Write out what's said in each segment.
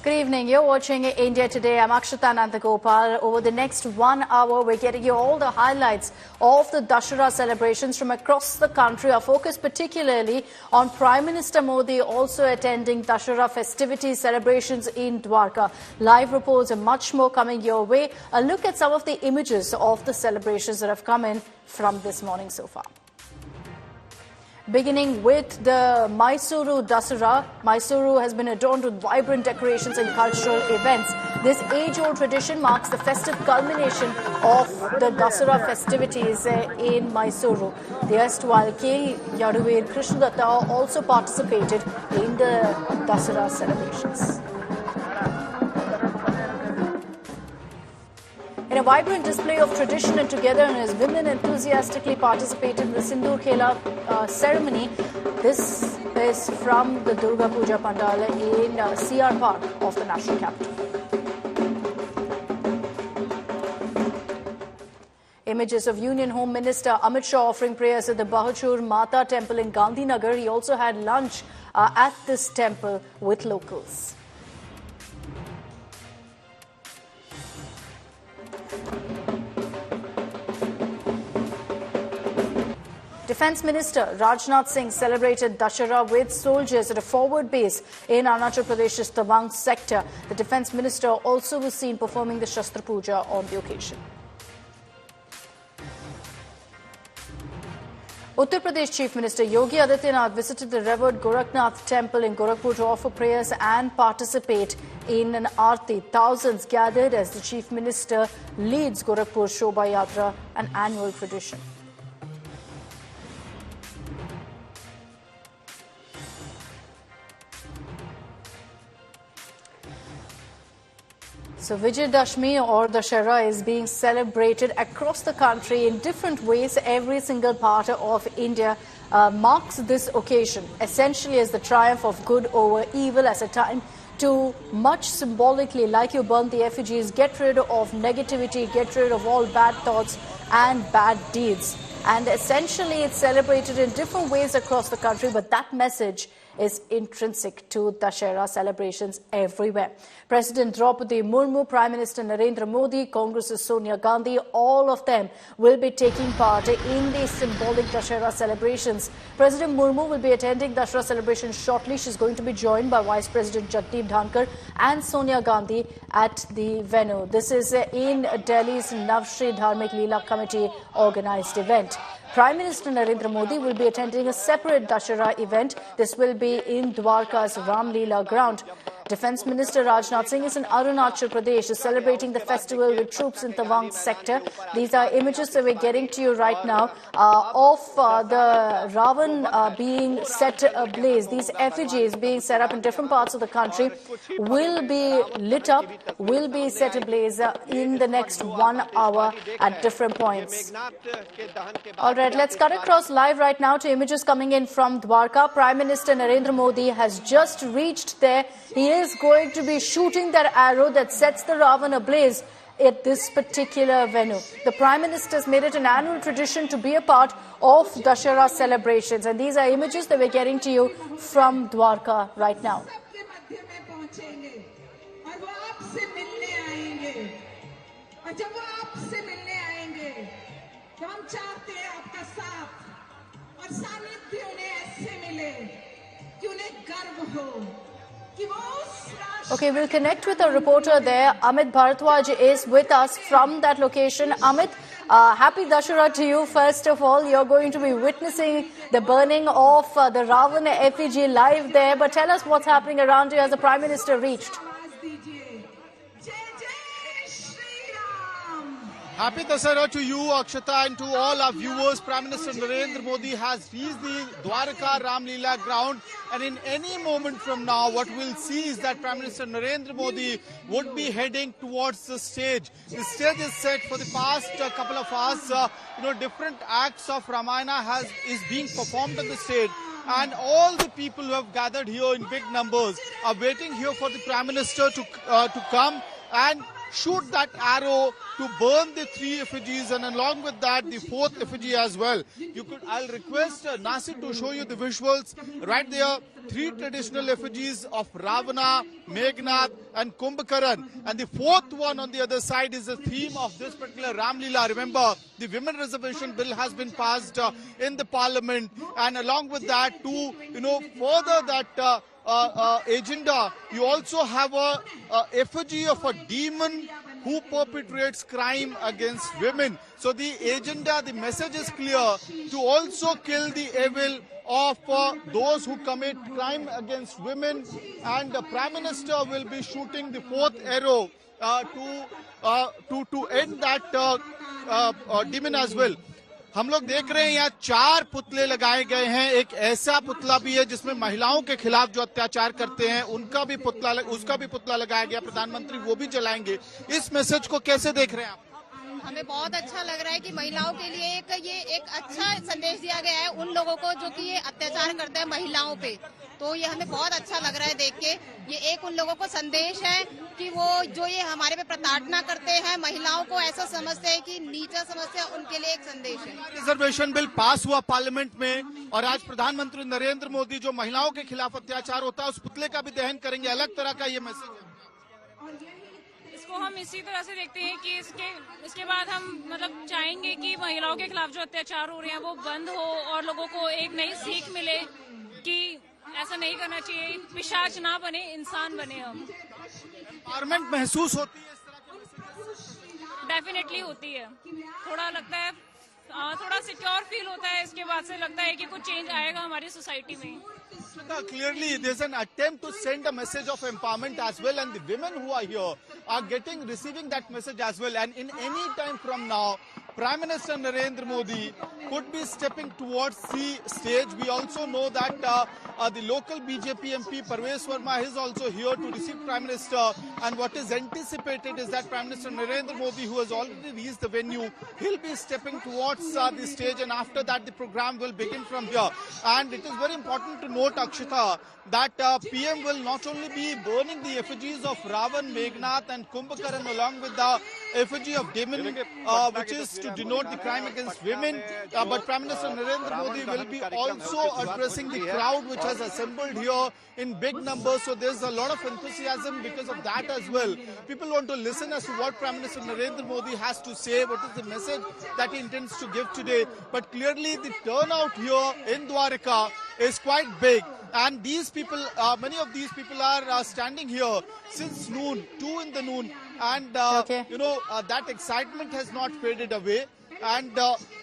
Good evening. You're watching India Today. I'm Akshata Nandagopal. Over the next 1 hour, we're getting you all the highlights of the Dussehra celebrations from across the country. Our focus particularly on Prime Minister Modi also attending Dussehra festivities celebrations in Dwarka. Live reports and much more coming your way. A look at some of the images of the celebrations that have come in from this morning so far. Beginning with the Mysuru Dussehra, Mysuru has been adorned with vibrant decorations and cultural events. This age-old tradition marks the festive culmination of the Dussehra festivities in Mysuru. The erstwhile K. Yaduveer Krishnadatta also participated in the Dussehra celebrations. In a vibrant display of tradition and togetherness, women enthusiastically participated in the Sindoor Khela ceremony. This is from the Durga Puja Pandal in CR Park of the national capital. Images of Union Home Minister Amit Shah offering prayers at the Bahachur Mata Temple in Gandhinagar. He also had lunch at this temple with locals. Defence Minister Rajnath Singh celebrated Dussehra with soldiers at a forward base in Arunachal Pradesh's Tawang sector. The Defence Minister also was seen performing the Shastra Puja on the occasion. Uttar Pradesh Chief Minister Yogi Adityanath visited the revered Gorakhnath Temple in Gorakhpur to offer prayers and participate in an Aarti. Thousands gathered as the Chief Minister leads Gorakhpur Shobha Yatra, an annual tradition. So Vijayadashmi or Dussehra is being celebrated across the country in different ways. Every single part of India marks this occasion essentially as the triumph of good over evil, as a time to much symbolically, like you burn the effigies, get rid of negativity, get rid of all bad thoughts and bad deeds. And essentially it's celebrated in different ways across the country, but that message is intrinsic to Dussehra celebrations everywhere. President Draupadi Murmu, Prime Minister Narendra Modi, Congress's Sonia Gandhi, all of them will be taking part in the symbolic Dussehra celebrations. President Murmu will be attending Dussehra celebrations shortly. She's going to be joined by Vice President Jagdeep Dhankar and Sonia Gandhi at the venue. This is in Delhi's Navshri Dharmik Leela Committee organised event. Prime Minister Narendra Modi will be attending a separate Dussehra event. This will be in Dwarka's Ram Leela ground. Defence Minister Rajnath Singh is in Arunachal Pradesh, celebrating the festival with troops in Tawang sector. These are images that we're getting to you right now of the Ravan being set ablaze. These effigies being set up in different parts of the country will be lit up, will be set ablaze in the next 1 hour at different points. All right, let's cut across live right now to images coming in from Dwarka. Prime Minister Narendra Modi has just reached there. He is going to be shooting that arrow that sets the Ravan ablaze at this particular venue. The Prime Minister has made it an annual tradition to be a part of Dussehra celebrations. And these are images that we're getting to you from Dwarka right now. Okay, we'll connect with a reporter there. Amit Bharadwaj is with us from that location. Amit, happy Dussehra to you. First of all, you're going to be witnessing the burning of the Ravan effigy live there. But tell us what's happening around you as the Prime Minister reached. Happy Dussehra to you, Akshata, and to all our viewers. Prime Minister Narendra Modi has reached the Dwarka Ram Leela ground, and in any moment from now, what we'll see is that Prime Minister Narendra Modi would be heading towards the stage. The stage is set for the past couple of hours. Different acts of Ramayana is being performed on the stage. And all the people who have gathered here in big numbers are waiting here for the Prime Minister to come and shoot that arrow to burn the 3 effigies, and along with that the 4th effigy as well. I'll request Nasir to show you the visuals right there. 3 traditional effigies of Ravana, Meghnad and Kumbhakaran, and the 4th one on the other side is the theme of this particular Ram Leela. Remember, the women reservation bill has been passed in the parliament, and along with that to further that agenda, you also have a effigy of a demon who perpetrates crime against women. So the agenda, the message is clear, to also kill the evil of those who commit crime against women, and the Prime Minister will be shooting the 4th arrow to end that demon as well. हम लोग देख रहे हैं यहाँ 4 पुतले लगाए गए हैं. एक ऐसा पुतला भी है जिसमें महिलाओं के खिलाफ जो अत्याचार करते हैं उसका भी पुतला लगाया गया. प्रधानमंत्री वो भी जलाएंगे. इस मैसेज को कैसे देख रहे हैं आप? हमें बहुत अच्छा लग रहा है कि महिलाओं के लिए ये एक अच्छा संदेश दिया गया है उन लोगों को जो कि ये अत्याचार करते हैं महिलाओं पे. तो ये हमें बहुत अच्छा लग रहा है देख के. ये एक उन लोगों को संदेश है कि वो जो ये हमारे पे प्रताड़ना करते हैं, महिलाओं को ऐसा समझते हैं कि नीचा समझते हैं, उनके लिए एक संदेश है. रिजर्वेशन बिल पास हुआ पार्लियामेंट में और आज प्रधानमंत्री नरेंद्र मोदी जो महिलाओं के खिलाफ अत्याचार होता है उस पुतले का भी दहन करेंगे. अलग तरह का ये मैसेज है. इसको हम इसी तरह से देखते हैं कि इसके बाद हम मतलब चाहेंगे कि महिलाओं के खिलाफ जो अत्याचार हो रहे हैं वो बंद हो और लोगों को एक नई सीख मिले कि ऐसा नहीं करना चाहिए. पिशाच ना बने, इंसान बने हम. एम्पावरमेंट महसूस होती है इस तरह की? डेफिनेटली होती है. थोड़ा लगता है, थोड़ा सिक्योर फील होता है. इसके बाद से लगता है कि कुछ चेंज आएगा हमारी सोसाइटी में. Clearly, there's an attempt to send a message of empowerment as well, and the women who are here are receiving that message as well. And in any time from now, Prime Minister Narendra Modi could be stepping towards the stage. We also know that the local BJP MP Parvez Verma is also here to receive Prime Minister. And what is anticipated is that Prime Minister Narendra Modi, who has already reached the venue, he'll be stepping towards the stage, and after that the program will begin from here. And it is very important to note, Akshita, that PM will not only be burning the effigies of Ravan, Meghnad and Kumbhakaran along with the effigy of demon, which is to denote the crime against women, but Prime Minister Narendra Modi will be also addressing the crowd which has assembled here in big numbers. So there's a lot of enthusiasm because of that as well. People want to listen as to what Prime Minister Narendra Modi has to say, what is the message that he intends to give today. But clearly the turnout here in Dwarka is quite big. And these people, many of these people are standing here since noon, 2 in the noon. And, that excitement has not faded away. And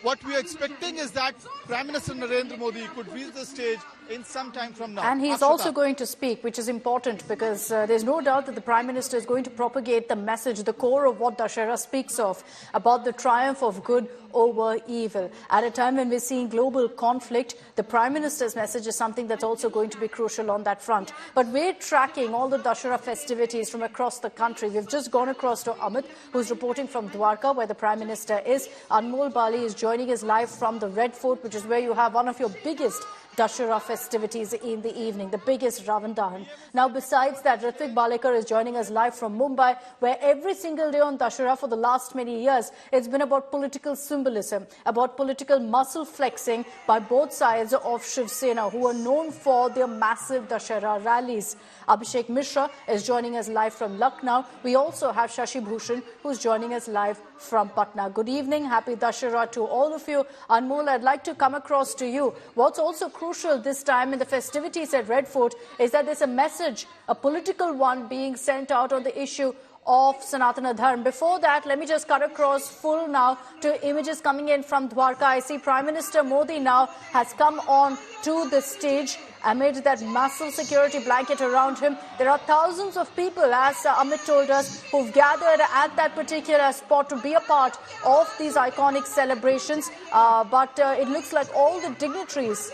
what we are expecting is that Prime Minister Narendra Modi could reach the stage in some time from now. And he's also going to speak, which is important because there's no doubt that the Prime Minister is going to propagate the message, the core of what Dussehra speaks of, about the triumph of good over evil. At a time when we're seeing global conflict, the Prime Minister's message is something that's also going to be crucial on that front. But we're tracking all the Dussehra festivities from across the country. We've just gone across to Amit, who's reporting from Dwarka, where the Prime Minister is. Anmol Bali is joining us live from the Red Fort, which is where you have one of your biggest Dussehra festivities in the evening, the biggest Ravan Dahan. Now, besides that, Ritvik Balekar is joining us live from Mumbai, where every single day on Dussehra for the last many years, it's been about political symbolism, about political muscle flexing by both sides of Shiv Sena, who are known for their massive Dussehra rallies. Abhishek Mishra is joining us live from Lucknow. We also have Shashi Bhushan, who's joining us live from Patna. Good evening. Happy Dussehra to all of you. Anmol, I'd like to come across to you. What's also crucial this time in the festivities at Red Fort is that there's a message, a political one, being sent out on the issue of Sanatana Dharma. Before that, let me just cut across full now to images coming in from Dwarka. I see Prime Minister Modi now has come on to the stage amid that massive security blanket around him. There are thousands of people, as Amit told us, who've gathered at that particular spot to be a part of these iconic celebrations. But it looks like all the dignitaries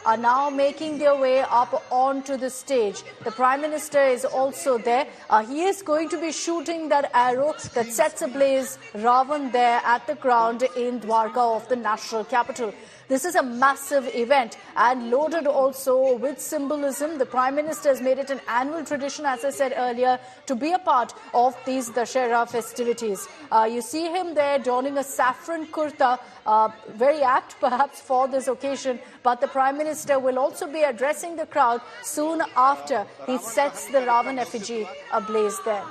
are now making their way up onto the stage. The Prime Minister is also there. He is going to be shooting that arrow that sets ablaze Ravan there at the ground in Dwarka of the national capital. This is a massive event and loaded also with symbolism. The Prime Minister has made it an annual tradition, as I said earlier, to be a part of these Dussehra festivities. You see him there donning a saffron kurta, very apt perhaps for this occasion, but the Prime Minister will also be addressing the crowd soon after he sets the Ravan effigy ablaze there.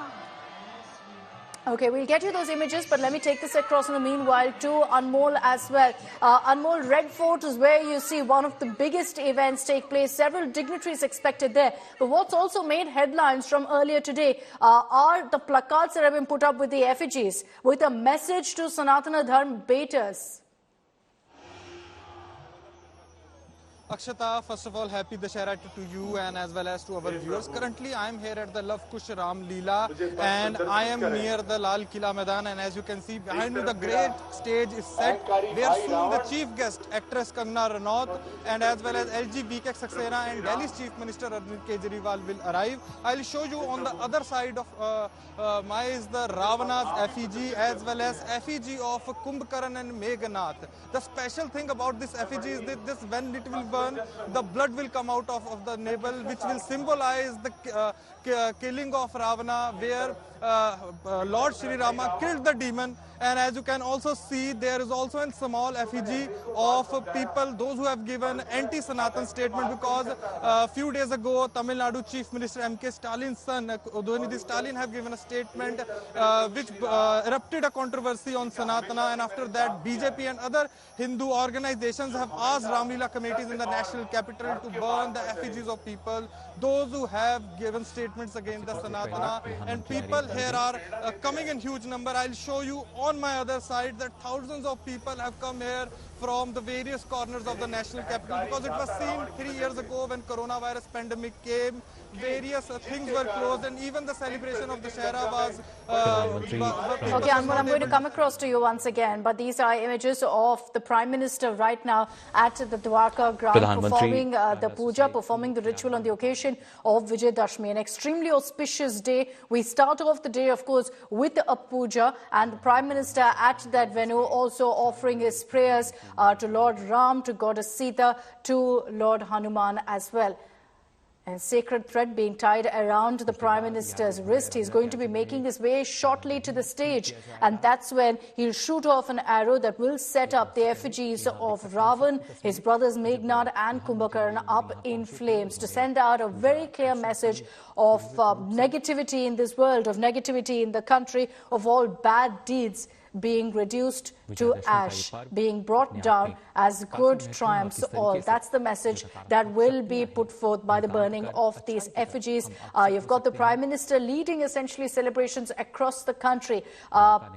Okay, we'll get you those images, but let me take this across in the meanwhile to Anmol as well. Anmol, Red Fort is where you see one of the biggest events take place. Several dignitaries expected there. But what's also made headlines from earlier today are the placards that have been put up with the effigies, with a message to Sanatana Dharma beaters. Akshata, first of all, happy Dussehra to you and as well as to our viewers. Currently, I am here at the Lav Kush Ram Leela and I am near the Lal Kila Maidan, and as you can see behind me, the great stage is set where soon the chief guest, actress Kangana Ranaut, and as well as LG VK Saxena and Delhi's Chief Minister Arvind Kejriwal will arrive. I'll show you on the other side of is the Ravana's effigy as well as effigy of Kumbhakaran and Meghnath. The special thing about this effigy is that this, when it will burn, the blood will come out of the navel, which will symbolize the killing of Ravana, where Lord Shri Rama killed the demon. And as you can also see, there is also a small effigy of people, those who have given anti-Sanatan statement, because a few days ago, Tamil Nadu Chief Minister M.K. Stalin's son, Udhayanidhi Stalin, have given a statement which erupted a controversy on Sanatana, and after that, BJP and other Hindu organizations have asked Ramlila committees in the national capital to burn the effigies of people, those who have given statements against the Sanatana, and people here are coming in huge number. I'll show you on my other side that thousands of people have come here from the various corners of the national capital, because it was seen 3 years ago when coronavirus pandemic came, various things were closed, and even the celebration of the Dussehra was... Okay, Anmol, I'm going to come across to you once again, but these are images of the Prime Minister right now at the Dwarka ground performing the puja, performing the ritual on the occasion of Vijay Dashmi, an extremely auspicious day. We start off the day, of course, with a puja, and the Prime Minister at that venue also offering his prayers to Lord Ram, to Goddess Sita, to Lord Hanuman as well. And sacred thread being tied around the Prime Minister's wrist. He's going to be making his way shortly to the stage, and that's when he'll shoot off an arrow that will set up the effigies of Ravan, his brothers Meghnath and Kumbhakaran up in flames, to send out a very clear message of negativity in this world, of negativity in the country, of all bad deeds being reduced to ash, being brought down as good triumphs all. That's the message that will be put forth by the burning of these effigies. You've got the Prime Minister leading essentially celebrations across the country.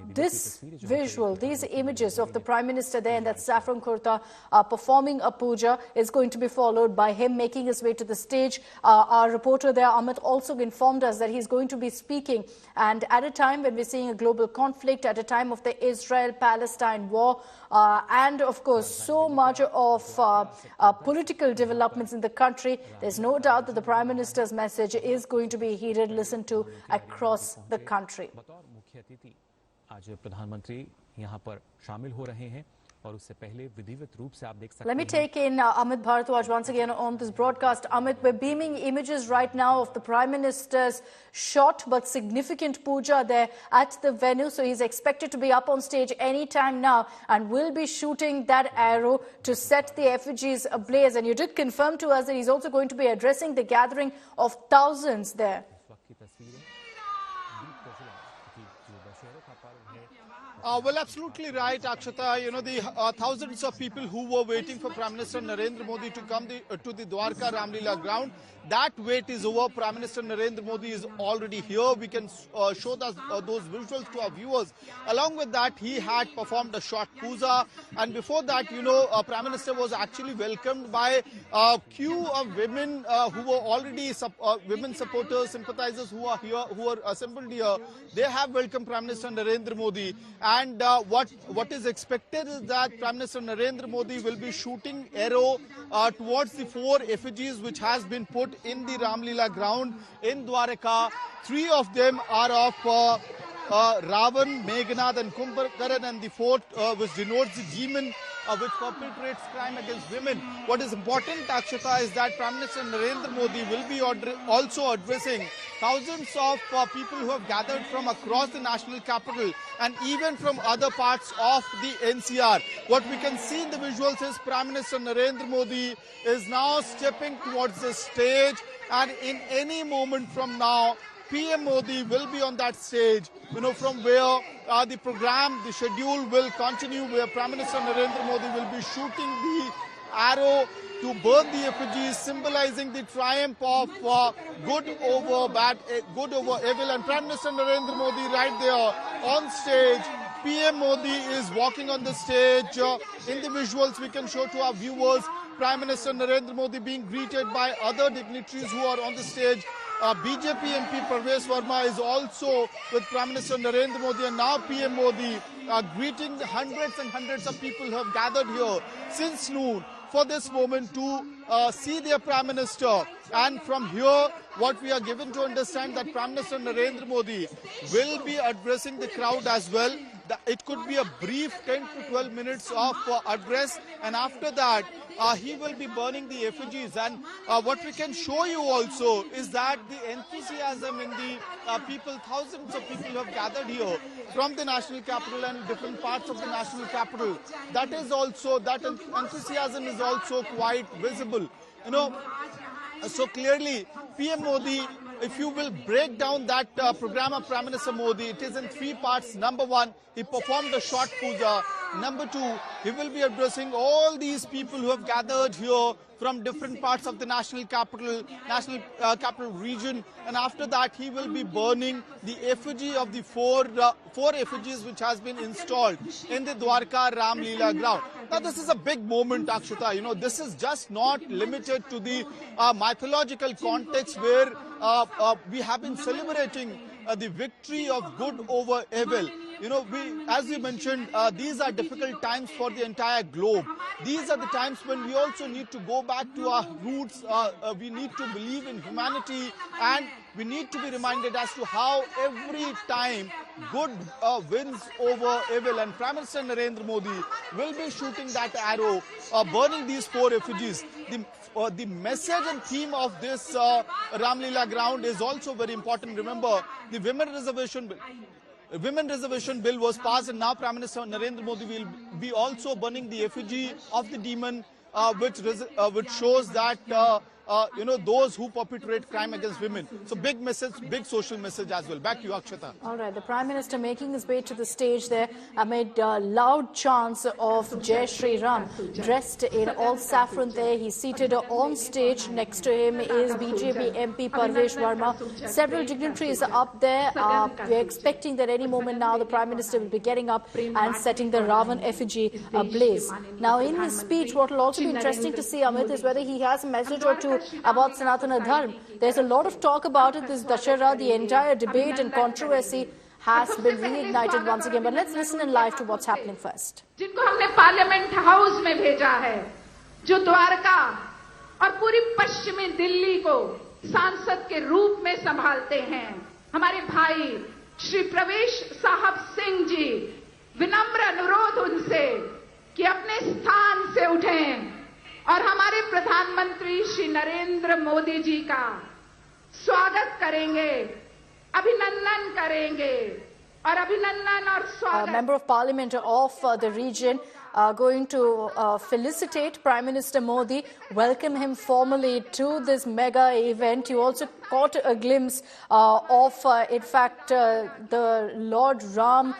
This visual, these images of the Prime Minister there in that saffron kurta performing a puja is going to be followed by him making his way to the stage. Our reporter there, Amit, also informed us that he's going to be speaking, and at a time when we're seeing a global conflict, at a time of the Israel-Palestine war, and of course so much of political developments in the country, there's no doubt that the Prime Minister's message is going to be heeded, listened to across the country. Let me take in Amit Bharadwaj once again on this broadcast. Amit, we're beaming images right now of the Prime Minister's short but significant puja there at the venue. So he's expected to be up on stage any time now and will be shooting that arrow to set the effigies ablaze. And you did confirm to us that he's also going to be addressing the gathering of thousands there. Well, absolutely right, Akshata. You know, the thousands of people who were waiting for Prime Minister Narendra Modi to come to the Dwarka Ramlila ground, that wait is over. Prime Minister Narendra Modi is already here. We can show those visuals to our viewers. Along with that, he had performed a short puja, and before that, you know, Prime Minister was actually welcomed by a queue of women who were already women supporters, sympathizers who are here, who are assembled here. They have welcomed Prime Minister Narendra Modi. And what is expected is that Prime Minister Narendra Modi will be shooting arrow towards the 4 effigies which has been put in the Ramlila ground in Dwarka. 3 of them are of Ravan, Meghnad and Kumbhakaran, and the 4th which denotes the demon which perpetrates crime against women. What is important, Akshata, is that Prime Minister Narendra Modi will be also addressing thousands of people who have gathered from across the national capital and even from other parts of the NCR. What we can see in the visuals is Prime Minister Narendra Modi is now stepping towards the stage, and in any moment from now, PM Modi will be on that stage, from where the program, the schedule will continue, where Prime Minister Narendra Modi will be shooting the arrow to burn the effigies, symbolizing the triumph of good over bad, good over evil. And Prime Minister Narendra Modi right there on stage. PM Modi is walking on the stage. In the visuals we can show to our viewers Prime Minister Narendra Modi being greeted by other dignitaries who are on the stage. BJP MP Parvesh Verma is also with Prime Minister Narendra Modi, and now PM Modi greeting the hundreds and hundreds of people who have gathered here since noon for this moment to see their Prime Minister. And from here, what we are given to understand that Prime Minister Narendra Modi will be addressing the crowd as well. It could be a brief 10 to 12 minutes of address, and after that he will be burning the effigies. And what we can show you also is that the enthusiasm in the people, thousands of people who have gathered here from the national capital and different parts of the national capital, that enthusiasm is also quite visible. So clearly PM Modi, if you will break down that program of Prime Minister Modi, it is in 3 parts. Number 1, he performed a short puja. Number 2, he will be addressing all these people who have gathered here from different parts of the national capital region. And after that, he will be burning the effigy of the 4 effigies which has been installed in the Dwarka Ramlila ground. Now, this is a big moment, Akshata. This is just not limited to the mythological context where we have been celebrating the victory of good over evil. As we mentioned, these are difficult times for the entire globe. These are the times when we also need to go back to our roots. We need to believe in humanity, and we need to be reminded as to how every time good wins over evil. And Prime Minister Narendra Modi will be shooting that arrow, burning these 4 effigies. The message and theme of this Ramlila ground is also very important. Remember, the Women Reservation Bill was passed, and now Prime Minister Narendra Modi will be also burning the effigy of the demon, which shows that those who perpetrate crime against women. So big message, big social message as well. Back to you, Akshata. All right, the Prime Minister making his way to the stage there amid loud chants of Jai Shri Ram. Dressed in all saffron there, he's seated on stage. Next to him is BJP MP Parvesh Verma. Several dignitaries up there. We're expecting that any moment now the Prime Minister will be getting up and setting the Ravan effigy ablaze. Now, in his speech, what will also be interesting to see, Amit, is whether he has a message or two about Sanatana Dharma. There's a lot of talk about it this Dussehra. The entire debate and controversy has been reignited once again. But let's listen in live to what's happening first. जिनको हमने parliament house में भेजा है, जो द्वारका और पूरी पश्चिमी दिल्ली को सांसद के रूप में संभालते हैं, हमारे भाई श्री प्रवेश साहब सिंह जी, विनम्र अनुरोध उनसे कि अपने स्थान से उठें और हमारे प्रधानमंत्री श्री नरेंद्र मोदी जी का स्वागत करेंगे, अभिनंदन करेंगे और अभिनंदन और स्वागत. Member of Parliament of the region going to felicitate Prime Minister Modi, welcome him formally to this mega event. You also caught a glimpse of, in fact, the Lord Ram,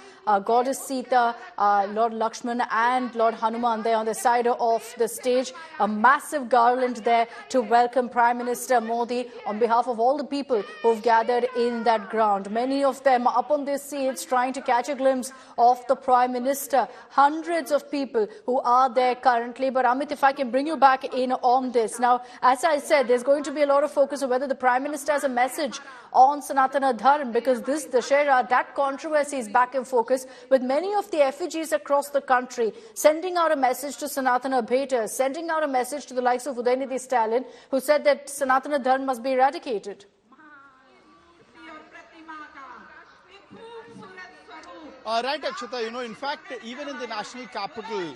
Goddess Sita, Lord Lakshman and Lord Hanuman there on the side of the stage. A massive garland there to welcome Prime Minister Modi on behalf of all the people who've gathered in that ground. Many of them up on their seats trying to catch a glimpse of the Prime Minister. Hundreds of people who are there currently. But Amit, if I can bring you back in on this. Now, as I said, there's going to be a lot of focus on whether the Prime Minister has a message on Sanatana Dharma, because this Dussehra, that controversy is back in focus. borders with many of the effigies across the country, sending out a message to Sanatana Bheters, sending out a message to the likes of Udayinidhi Stalin, who said that Sanatana Dharma must be eradicated. Right, Akshata, in fact, even in the national capital,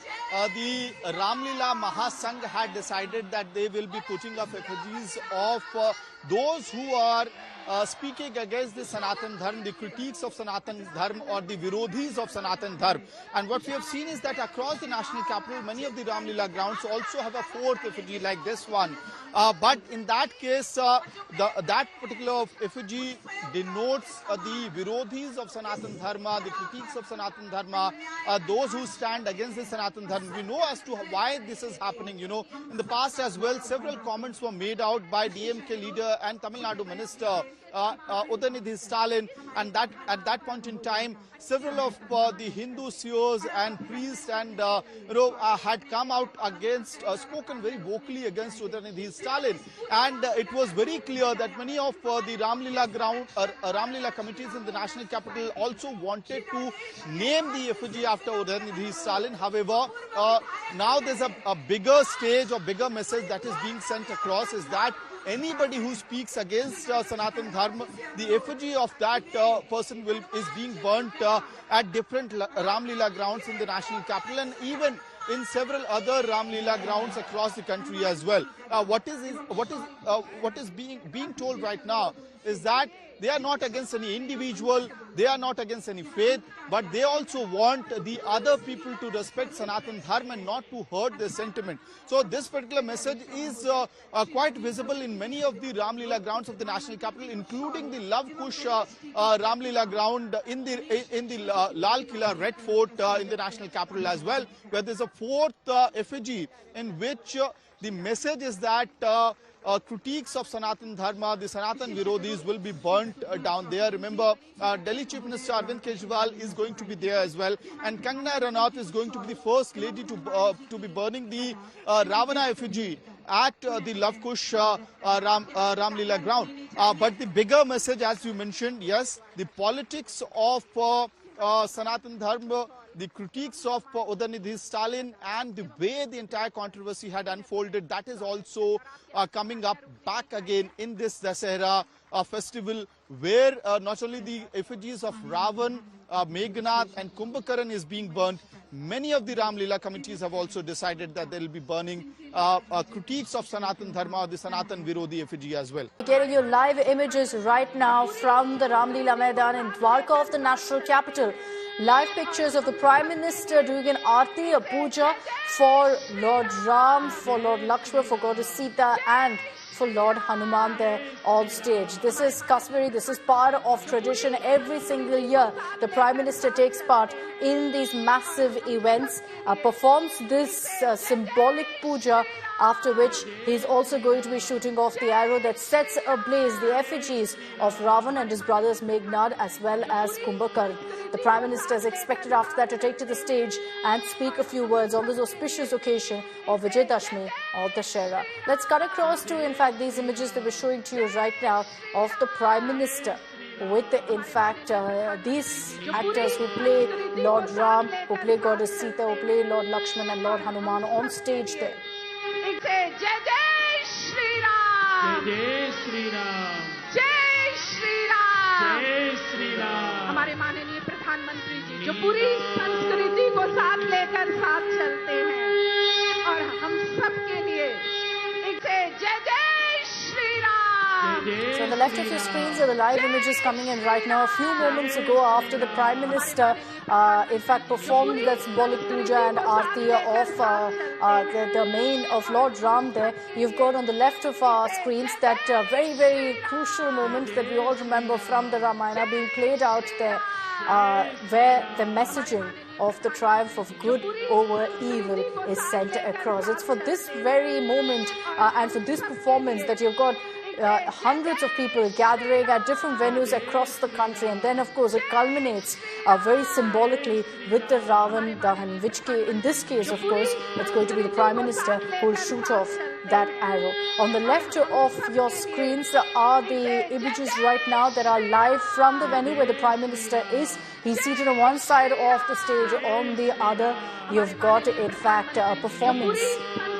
the Ramlila Mahasangh had decided that they will be putting up effigies of those who are speaking against the Sanatan Dharma, the critiques of Sanatan Dharma or the Virodhis of Sanatan Dharma. And what we have seen is that across the national capital, many of the Ramlila grounds also have a fourth effigy like this one. But in that case, that particular effigy denotes the Virodhis of Sanatan Dharma, the critiques of Sanatan Dharma, those who stand against the Sanatan Dharma. We know as to why this is happening. In the past as well, several comments were made out by DMK leader and Tamil Nadu minister Udayinidhi Stalin, and that at that point in time, several of the Hindu seers and priests and had come out against, spoken very vocally against Udayinidhi Stalin, and it was very clear that many of the Ramlila committees in the national capital also wanted to name the effigy after Udayinidhi Stalin. However, now there's a bigger stage or bigger message that is being sent across, is that anybody who speaks against Sanatan Dharma, the effigy of that person is being burnt at different Ramlila grounds in the national capital and even in several other Ramlila grounds across the country as well. What is being told right now is that they are not against any individual, they are not against any faith, but they also want the other people to respect Sanatan Dharma and not to hurt their sentiment. So this particular message is quite visible in many of the Ramlila grounds of the national capital, including the Lav Kush Ramlila ground in the Lal Killa Red Fort in the national capital as well, where there's a fourth effigy in which the message is that critiques of Sanatan Dharma, the Sanatan Virodhis will be burnt down there. Remember, Delhi Chief Minister Arvind Kejriwal is going to be there as well, and Kangana Ranaut is going to be the first lady to be burning the Ravana effigy at the Lav Kush Ramlila ground. But the bigger message, as you mentioned, yes, the politics of Sanatan Dharma, the critiques of Udayinidhi Stalin and the way the entire controversy had unfolded, that is also coming up back again in this Dussehra festival, where not only the effigies of Ravan, Meghnad and Kumbhakaran is being burnt. Many of the Ramlila committees have also decided that they will be burning critiques of Sanatan Dharma or the Sanatan Virodhi effigy as well. Getting you live images right now from the Ramlila Maidan in Dwarka of the national capital. Live pictures of the Prime Minister doing an Aarti, a puja for Lord Ram, for Lord Lakshman, for Goddess Sita and for Lord Hanuman there on stage. This is customary, this is part of tradition. Every single year, the Prime Minister takes part in these massive events, performs this symbolic puja, after which he's also going to be shooting off the arrow that sets ablaze the effigies of Ravan and his brothers Meghnad as well as Kumbhakaran. The Prime Minister is expected after that to take to the stage and speak a few words on this auspicious occasion of Vijayadashmi or Dussehra. Let's cut across to, in fact, these images that we're showing to you right now of the Prime Minister with, in fact, these actors who play Lord Ram, who play Goddess Sita, who play Lord Lakshman and Lord Hanuman on stage there. Jai Jai Shri Ram! जय श्री राम जय श्री राम जय श्री राम हमारे माननीय प्रधानमंत्री जी जो पूरी संस्कृति को साथ लेकर साथ चलते हैं और हम सब के लिए एक जय जय Shri Ram. So on the left of your screens are the live images coming in right now. A few moments ago, after the Prime Minister in fact performed that symbolic puja and aarti of the main of Lord Ram there, you've got on the left of our screens that very, very crucial moment that we all remember from the Ramayana being played out there, where the messaging of the triumph of good over evil is sent across. It's for this very moment and for this performance that you've got hundreds of people gathering at different venues across the country. And then, of course, it culminates very symbolically with the Ravan Dahan, which in this case, of course, it's going to be the Prime Minister who will shoot off that arrow. On the left of your screens are the images right now that are live from the venue where the Prime Minister is. He's seated on one side of the stage, on the other you've got, in fact, a performance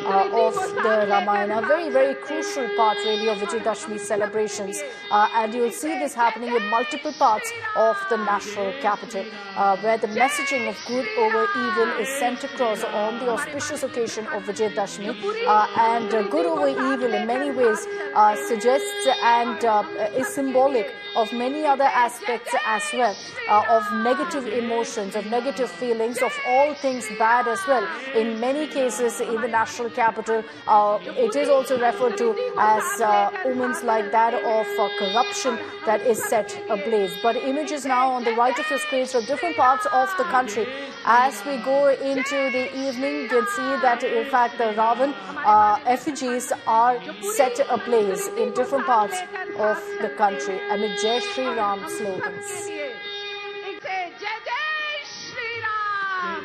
of the Ramayana, a very, very crucial part really of Vijayadashmi celebrations. And you'll see this happening in multiple parts of the national capital, where the messaging of good over evil is sent across on the auspicious occasion of Vijayadashmi. And good over evil in many ways suggests and is symbolic of many other aspects as well, of negative emotions, of negative feelings, of all things bad as well. In many cases in the national capital, it is also referred to as omens like that of corruption that is set ablaze. But images now on the right of your screens from different parts of the country. As we go into the evening, you can see that in fact the Ravan effigies are set ablaze in different parts of the country amid Jai Shri Ram slogans.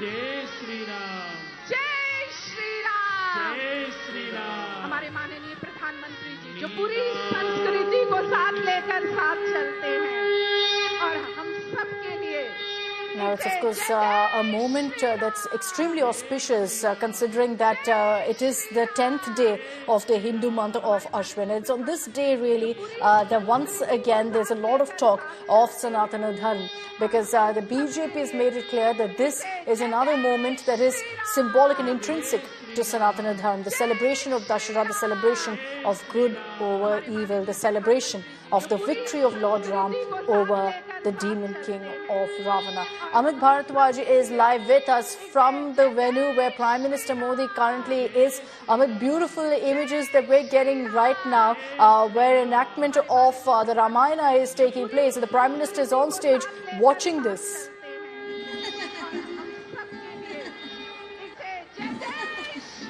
जय श्री राम जय श्री राम जय श्री राम। हमारे माननीय प्रधानमंत्री जी जो पूरी संस्कृति को साथ लेकर साथ चलते हैं और हम सबके लिए Now, it's of course a moment that's extremely auspicious, considering that it is the 10th day of the Hindu month of Ashwin. It's on this day, really, that once again there's a lot of talk of Sanatana Dharma, because the BJP has made it clear that this is another moment that is symbolic and intrinsic to Sanatana Dharma, the celebration of Dashera, the celebration of good over evil, the celebration of the victory of Lord Ram over the demon king of Ravana. Amit Bharadwaj is live with us from the venue where Prime Minister Modi currently is. Amit, beautiful images that we're getting right now, where enactment of the Ramayana is taking place. The Prime Minister is on stage watching this.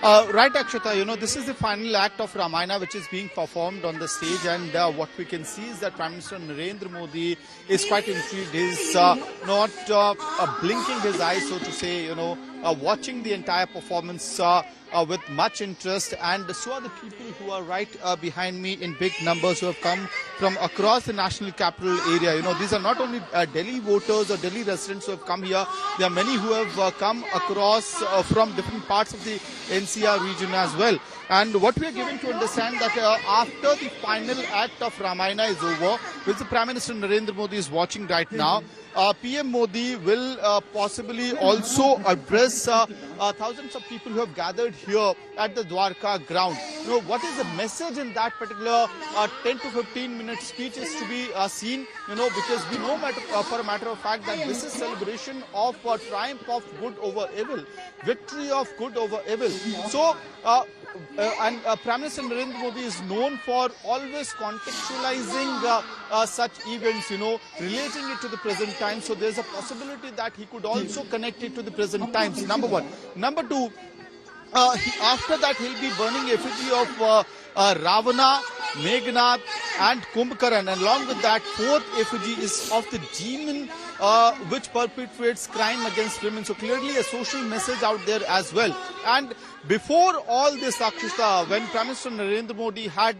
Right, Akshata, you know, this is the final act of Ramayana which is being performed on the stage, and what we can see is that Prime Minister Narendra Modi is quite intrigued. He's not blinking his eyes, so to say, you know, watching the entire performance with much interest. And so are the people who are right behind me in big numbers, who have come from across the national capital area. You know, these are not only Delhi voters or Delhi residents who have come here. There are many who have come across from different parts of the NCR region as well. And what we are given to understand that after the final act of Ramayana is over, which the Prime Minister Narendra Modi is watching right now, PM Modi will possibly also address thousands of people who have gathered here at the Dwarka ground. You know, what is the message in that particular 10 to 15 minute speech is to be seen, you know, because we know for a matter of fact that this is celebration of triumph of good over evil, victory of good over evil. So, and Prime Minister Narendra Modi is known for always contextualizing such events, you know, relating it to the present time. So there's a possibility that he could also connect it to the present times, number one. Number two, after that he'll be burning effigy of Ravana, Meghnath and Kumbhakaran, and along with that fourth effigy is of the demon which perpetrates crime against women. So clearly a social message out there as well. And before all this, Akshita, when Prime Minister Narendra Modi had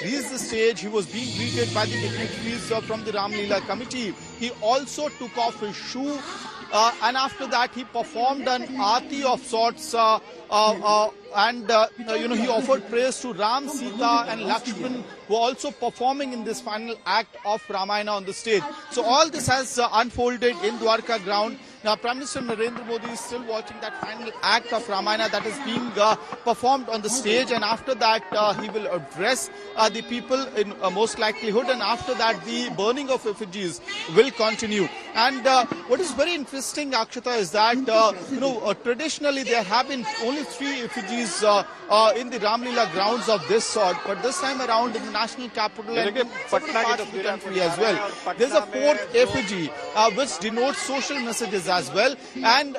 reached the stage, he was being greeted by the dignitaries from the Ram Leela committee. He also took off his shoe, and after that he performed an aarti of sorts, and you know, he offered praise to Ram, Sita and Lakshman, who are also performing in this final act of Ramayana on the stage. So all this has unfolded in Dwarka ground. Now, Prime Minister Narendra Modi is still watching that final act of Ramayana that is being performed on the stage, and after that he will address the people in most likelihood, and after that the burning of effigies will continue. And what is very interesting, Akshata, is that you know, traditionally there have been only 3 effigies in the Ram Leela grounds of this sort, but this time around in the national capital and in several parts of the country as well, there's a 4th effigy which denotes social messages as well. And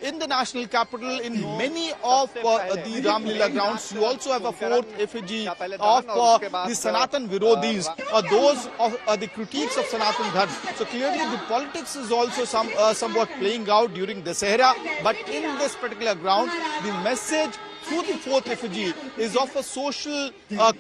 in the national capital, in many of the Ram Leela grounds, you also have a fourth effigy of the Sanatan Virodhis, those of the critiques of Sanatan Dharma. So clearly the politics is also somewhat playing out during Dussehra, but in this particular ground, the message through the fourth effigy is of a social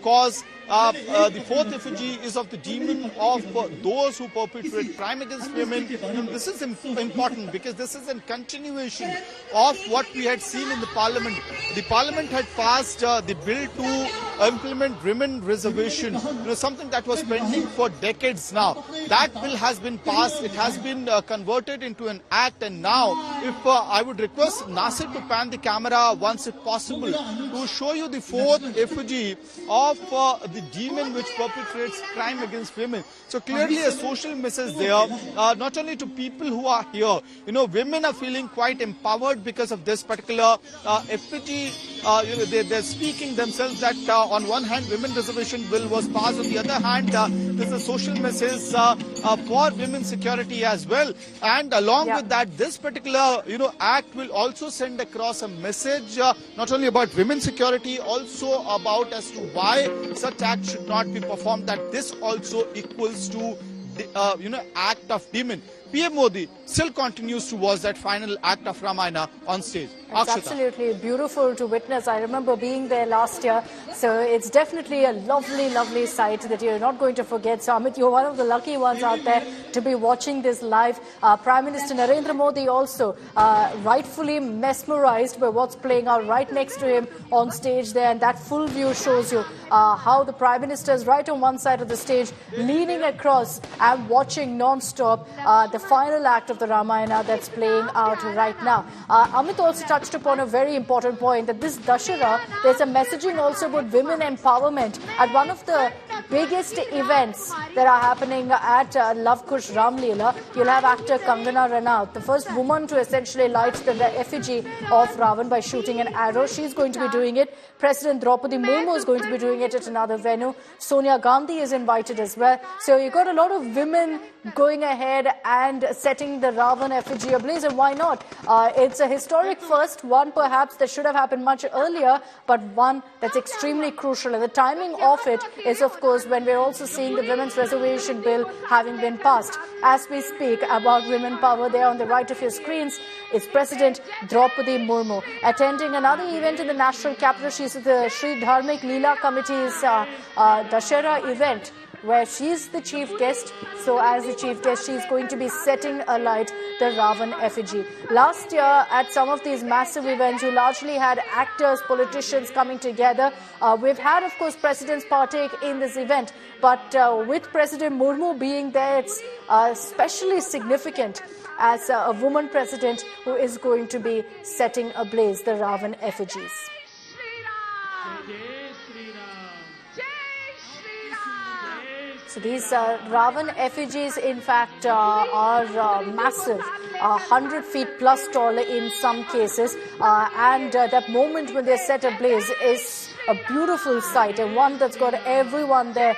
cause. The fourth effigy is of the demon of those who perpetrate crime against women. And this is important because this is a continuation of what we had seen in the Parliament. The Parliament had passed the bill to implement women reservation, something that was pending for decades now. That bill has been passed. It has been converted into an act. And now, if I would request Nasir to pan the camera once if possible to show you the fourth effigy of the demon which perpetrates crime against women. So clearly a social message there, not only to people who are here. Women are feeling quite empowered because of this particular effigy. They're speaking themselves that on one hand, women reservation bill was passed. On the other hand, there's a social message for women's security as well. And along with that, this particular act will also send across a message not only about women's security, also about as to why such acts should not be performed, that this also equals to the act of demon. PM Modi still continues to watch that final act of Ramayana on stage. It's absolutely beautiful to witness. I remember being there last year, so it's definitely a lovely, lovely sight that you're not going to forget. So Amit, you're one of the lucky ones out there to be watching this live. Prime Minister Narendra Modi also rightfully mesmerized by what's playing out right next to him on stage there, and that full view shows you how the Prime Minister is right on one side of the stage, leaning across and watching non-stop the final act of the Ramayana that's playing out right now. Amit also touched upon a very important point, that this Dussehra, there's a messaging also about women empowerment. At one of the biggest events that are happening at Love Kush Ram Leela, you'll have actor Kangana Ranaut, the first woman to essentially light the effigy of Ravan by shooting an arrow. She's going to be doing it. President Draupadi Murmu is going to be doing it at another venue. Sonia Gandhi is invited as well. So you've got a lot of women going ahead and setting the Ravan effigy ablaze, and why not? It's a historic first, one perhaps that should have happened much earlier, but one that's extremely crucial. And the timing of it is, of course, when we're also seeing the Women's Reservation Bill having been passed. As we speak about women power, there on the right of your screens is President Draupadi Murmu attending another event in the national capital. She's at the Sri Dharmik Leela Committee's Dussehra event, where she's the chief guest. So as the chief guest, she's going to be setting alight the Ravan effigy. Last year, at some of these massive events, you largely had actors, politicians coming together. We've had, of course, presidents partake in this event, but with President Murmu being there, it's especially significant as a woman president who is going to be setting ablaze the Ravan effigies. So these Ravan effigies, in fact, are massive, 100 feet plus tall in some cases. And that moment when they're set ablaze is a beautiful sight, and one that's got everyone there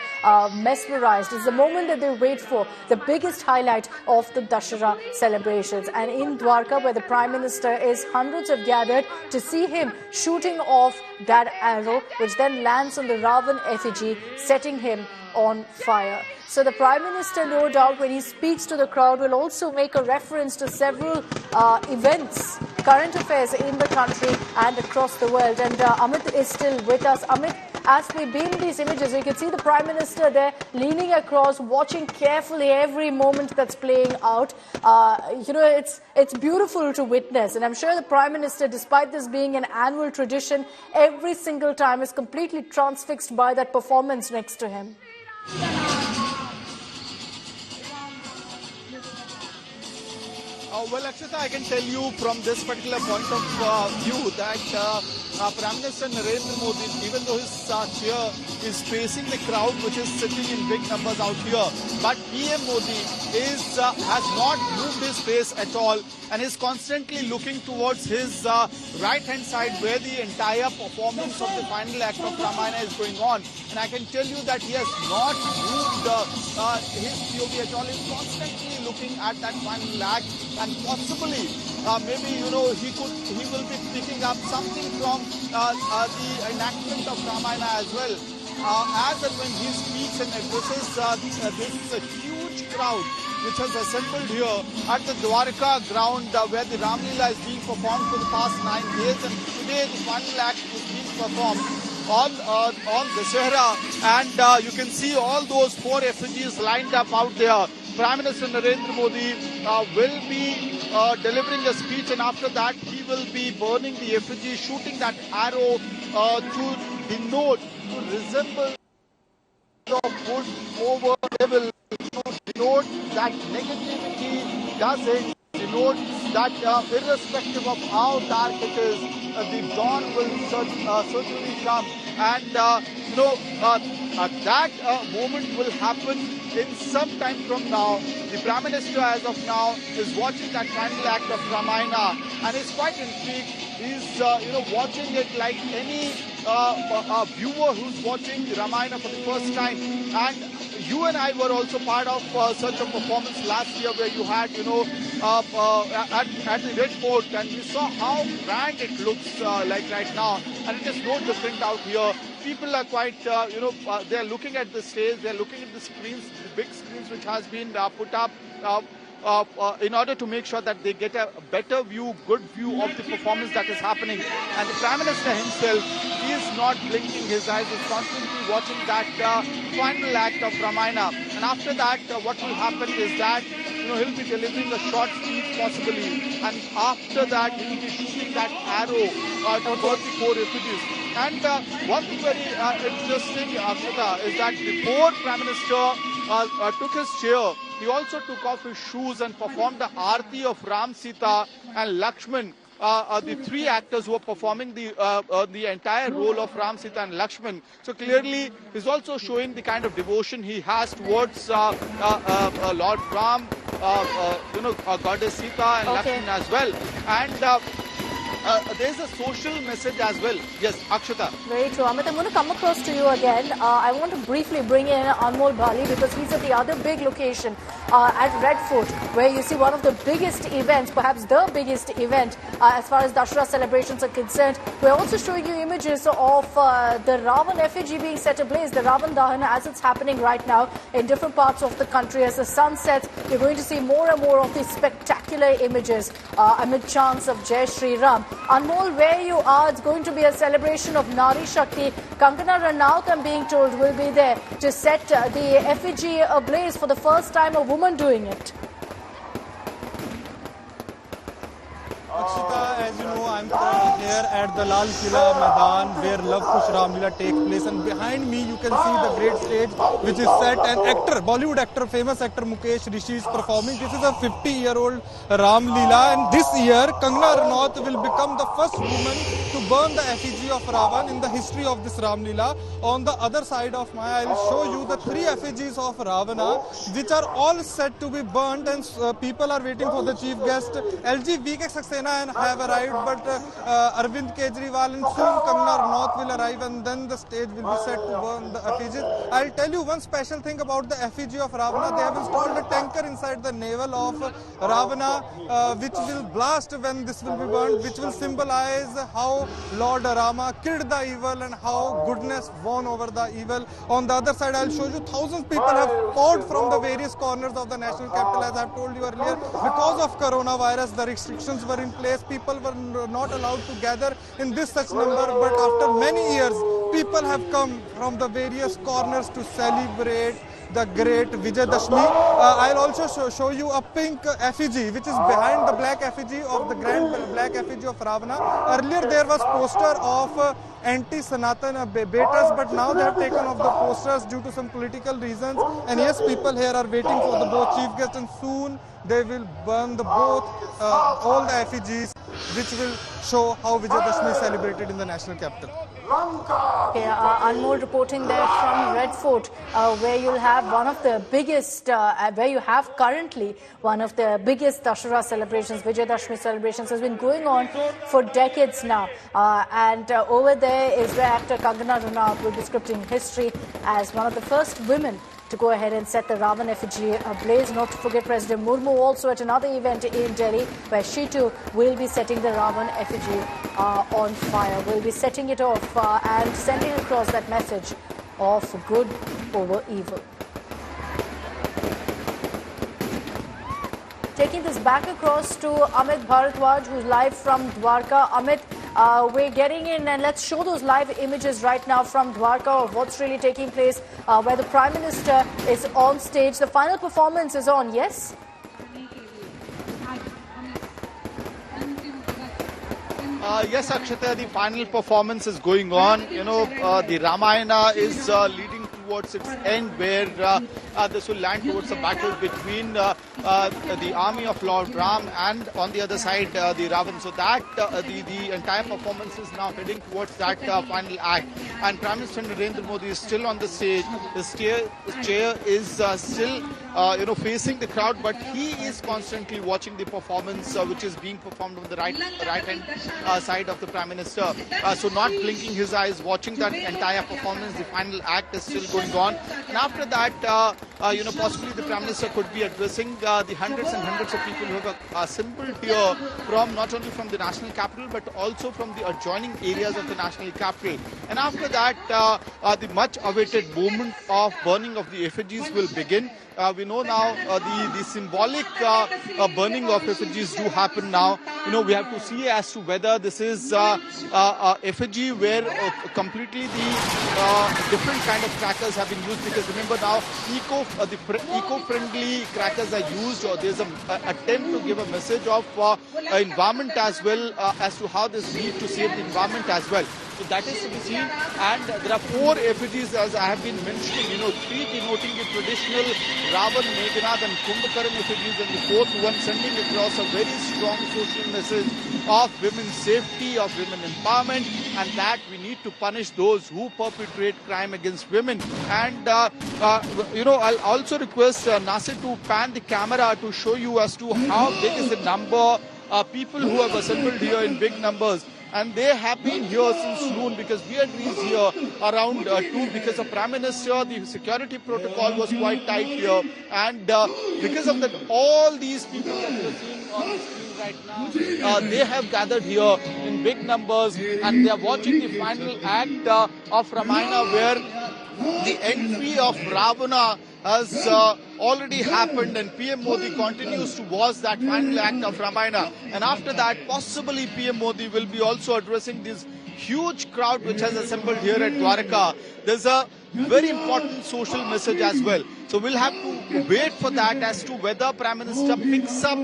mesmerized. It's the moment that they wait for, the biggest highlight of the Dussehra celebrations. And in Dwarka, where the Prime Minister is, hundreds have gathered to see him shooting off that arrow, which then lands on the Ravan effigy, setting him on fire. So the Prime Minister, no doubt, when he speaks to the crowd, will also make a reference to several events, current affairs in the country and across the world. And Amit is still with us. Amit, as we beam these images, you can see the Prime Minister there leaning across, watching carefully every moment that's playing out. It's beautiful to witness. And I'm sure the Prime Minister, despite this being an annual tradition, every single time is completely transfixed by that performance next to him. Well, Akshata, I can tell you from this particular point of view that Prime Minister Narendra Modi, even though his chair is facing the crowd which is sitting in big numbers out here, but PM Modi has not moved his face at all and is constantly looking towards his right-hand side where the entire performance of the final act of Ramayana is going on. And I can tell you that he has not moved his POV at all. He's constantly looking at that final act, and possibly maybe he will be picking up something from the enactment of Ramayana as well. As and when he speaks and addresses this huge crowd which has assembled here at the Dwarka ground where the Ram Leela is being performed for the past 9 days, and today the final act is being performed on Dussehra, and you can see all those 4 effigies lined up out there. Prime Minister Narendra Modi will be delivering a speech, and after that he will be burning the effigy, shooting that arrow to denote, to resemble the good over evil, to denote that negativity doesn't denote that irrespective of how dark it is, the dawn will certainly come, and that moment will happen in some time from now. The Prime Minister as of now is watching that final act of Ramayana and is quite intrigued. He's watching it like any viewer who's watching Ramayana for the first time. And you and I were also part of such a performance last year where you had, at the Red Fort, and we saw how grand it looks like right now. And it is no different out here. People are quite, they're looking at the stage, they're looking at the screens, the big screens which has been put up in order to make sure that they get a better view, good view of the performance that is happening. And the Prime Minister himself, he is not blinking his eyes, he's constantly watching that final act of Ramayana. And after that, what will happen is that he'll be delivering a short speech possibly, and after that he will be shooting that arrow towards the 4 refugees. And one thing very interesting, Akshata, is that before Prime Minister took his chair, he also took off his shoes and performed the Aarti of Ram, Sita and Lakshman, the 3 actors who are performing the entire role of Ram, Sita and Lakshman. So clearly he's also showing the kind of devotion he has towards Lord Ram, Goddess Sita and Lakshman as well. And there's a social message as well. Yes, Akshata. Very true. Amit, I'm going to come across to you again. I want to briefly bring in Anmol Bali because he's at the other big location at Red Fort, where you see one of the biggest events, perhaps the biggest event as far as Dussehra celebrations are concerned. We're also showing you images of the Ravan effigy being set ablaze, the Ravan Dahana, as it's happening right now in different parts of the country. As the sun sets, you're going to see more and more of these spectacular images amid chants of Jai Shri Ram. Anmol, where you are, it's going to be a celebration of Nari Shakti. Kangana Ranaut, I'm being told, will be there to set the effigy ablaze for the first time, a woman doing it. Akshita, as you know, I'm currently here at the Lal Kila Maidan where Love Kush Ram Leela takes place, and behind me you can see the great stage which is set, and Bollywood actor, famous actor Mukesh Rishi is performing. This is a 50-year-old Ram Leela, and this year Kangana Ranaut will become the first woman to burn the effigy of Ravan in the history of this Ram Leela. On the other side of my, I'll show you the 3 effigies of Ravana which are all set to be burnt, and people are waiting for the chief guest. LG VK Saxena have arrived, but Arvind Kejriwal and soon Kangana Ranaut will arrive, and then the stage will be set to burn the effigies. I'll tell you one special thing about the effigy of Ravana. They have installed a tanker inside the navel of Ravana which will blast when this will be burned, which will symbolize how Lord Rama killed the evil and how goodness won over the evil. On the other side, I'll show you thousands of people have poured from the various corners of the national capital. As I've told you earlier, because of coronavirus, the restrictions were in place. People were not allowed to gather in this such number, but after many years, people have come from the various corners to celebrate the great Vijayadashmi. I'll also show you a pink effigy which is behind the black effigy of the grand black effigy of Ravana. Earlier there was poster of anti-Sanatana beaters, but now they have taken off the posters due to some political reasons. And yes, people here are waiting for the both chief guests, and soon they will burn the both all the effigies which will show how Vijayadashmi is celebrated in the national capital. Okay, Anmol reporting there from Red Fort, where you'll have one of the biggest, where you have currently one of the biggest Dussehra celebrations. Vijayadashmi celebrations has been going on for decades now. And over there is where actor Kangana Ranaut will be scripting history as one of the first women to go ahead and set the Ravan effigy ablaze. Not to forget President Murmu also at another event in Delhi, where she too will be setting the Ravan effigy on fire. Will be setting it off and sending across that message of good over evil. Taking this back across to Amit Bharadwaj, who's live from Dwarka. Amit, we're getting in, and let's show those live images right now from Dwarka of what's really taking place, where the Prime Minister is on stage. The final performance is on, yes? Yes, Akshata, the final performance is going on. You know, the Ramayana is leading towards its end, where this will land towards a battle between the army of Lord Ram and on the other side the Ravan. So that the entire performance is now heading towards that final act. And Prime Minister Narendra Modi is still on the stage. His chair is still facing the crowd, but he is constantly watching the performance which is being performed on the right hand side of the Prime Minister. So not blinking his eyes, watching that entire performance. The final act is still going on. And after that, possibly the Prime Minister could be addressing the hundreds and hundreds of people who have assembled here from not only from the national capital but also from the adjoining areas of the national capital. And after that, the much awaited moment of burning of the effigies will begin. We know now the symbolic burning of effigies do happen now. We have to see as to whether this is effigy where completely the different kind of crackers have been used, because remember now eco-friendly crackers are used, or there's an attempt to give a message of environment as well, as to how this need to save the environment as well. So that is to be seen, and there are 4 effigies as I have been mentioning, 3 denoting the traditional Ravan, Meghnad and Kumbhakaran effigies, and the 4th one sending across a very strong social message of women's safety, of women empowerment, and that we need to punish those who perpetrate crime against women. And I'll also request Nasir to pan the camera to show you as to how big is the number of people who have assembled here in big numbers. And they have been here since noon, because we had reached here around 2 because of Prime Minister. The security protocol was quite tight here, and because of that, all these people that we are seeing on the screen right now, they have gathered here in big numbers, and they are watching the final act of Ramayana, where the entry of Ravana has already happened, and PM Modi continues to watch that final act of Ramayana. And after that, possibly PM Modi will be also addressing this huge crowd which has assembled here at Dwarka. There's a very important social message as well. So we'll have to wait for that as to whether Prime Minister picks up,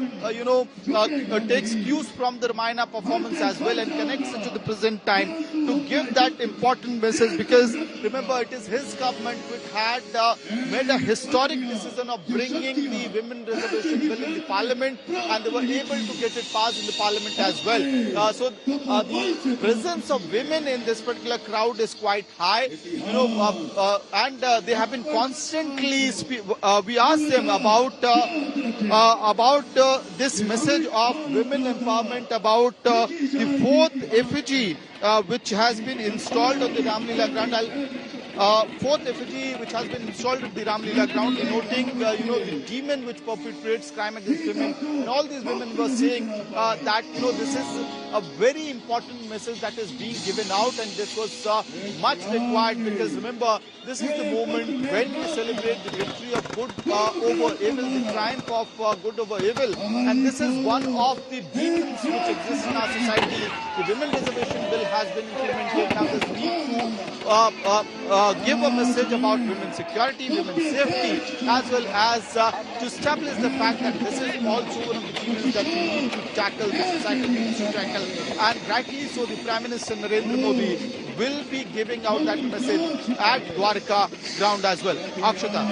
takes cues from the Ramayana performance as well and connects it to the present time to give that important message. Because remember, it is his government which had made a historic decision of bringing the women reservation bill in the parliament, and they were able to get it passed in the parliament as well. So the presence of women in this particular crowd is quite high, and they have been constantly. We asked them about this message of women empowerment, about the 4th effigy which has been installed on the Ramlila ground. 4th effigy which has been installed at the Ramlila ground, denoting the demon which perpetrates crime against women. And all these women were saying that this is a very important message that is being given out, and this was much required, because remember, this is the moment when we celebrate the victory of good over evil, the triumph of good over evil. And this is one of the demons which exists in our society. The women reservation bill has been implemented. Now there's need to give a message about women's security, women's safety, as well as to establish the fact that this is also one of the demons that we need to tackle, the society needs to tackle. And rightly so, the Prime Minister Narendra Modi will be giving out that message at Dwarka ground as well. Akshata.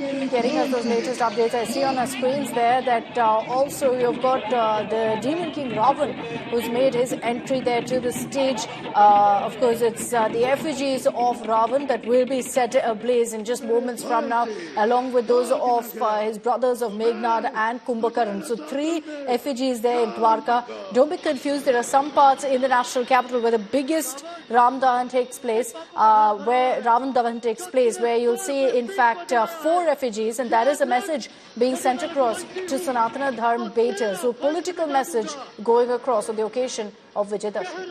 Getting us those latest updates. I see on our screens there that also you've got the Demon King Ravan, who's made his entry there to the stage. Of course, it's the effigies of Ravan that will be set ablaze in just moments from now, along with those of his brothers of Meghnad and Kumbhakaran. So 3 effigies there in Dwarka. Don't be confused. There are some parts in the national capital where the biggest Ram Dahan takes place, where Ravan Dahan takes place, where you'll see, in fact, 4 effigies, and that is a message being sent across to Sanatana Dharma Beta. So political message going across on the occasion of Vijayadashmi.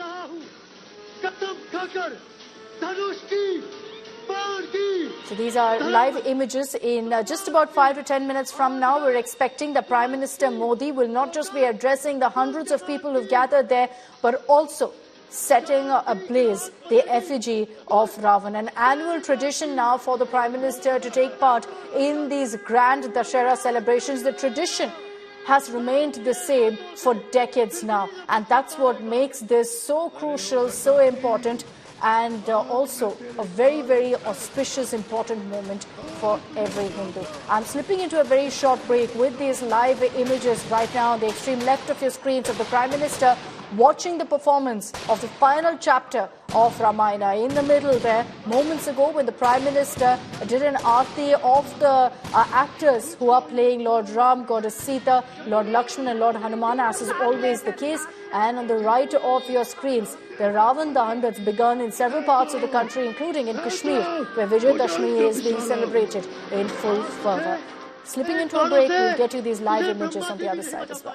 So these are live images. In just about 5 to 10 minutes from now, we're expecting that Prime Minister Modi will not just be addressing the hundreds of people who've gathered there, but also setting ablaze the effigy of Ravan. An annual tradition now for the Prime Minister to take part in these grand Dussehra celebrations. The tradition has remained the same for decades now, and that's what makes this so crucial, so important, and also a very, very auspicious, important moment for every Hindu. I'm slipping into a very short break with these live images right now on the extreme left of your screens of the Prime Minister watching the performance of the final chapter of Ramayana. In the middle there, moments ago, when the Prime Minister did an aarti of the actors who are playing Lord Ram, Goddess Sita, Lord Lakshman and Lord Hanuman, as is always the case. And on the right of your screens, the Ravan Dahan that's begun in several parts of the country, including in Kashmir, where Vijayadashmi is being celebrated in full fervour. Slipping into a break, we'll get you these live images on the other side as well.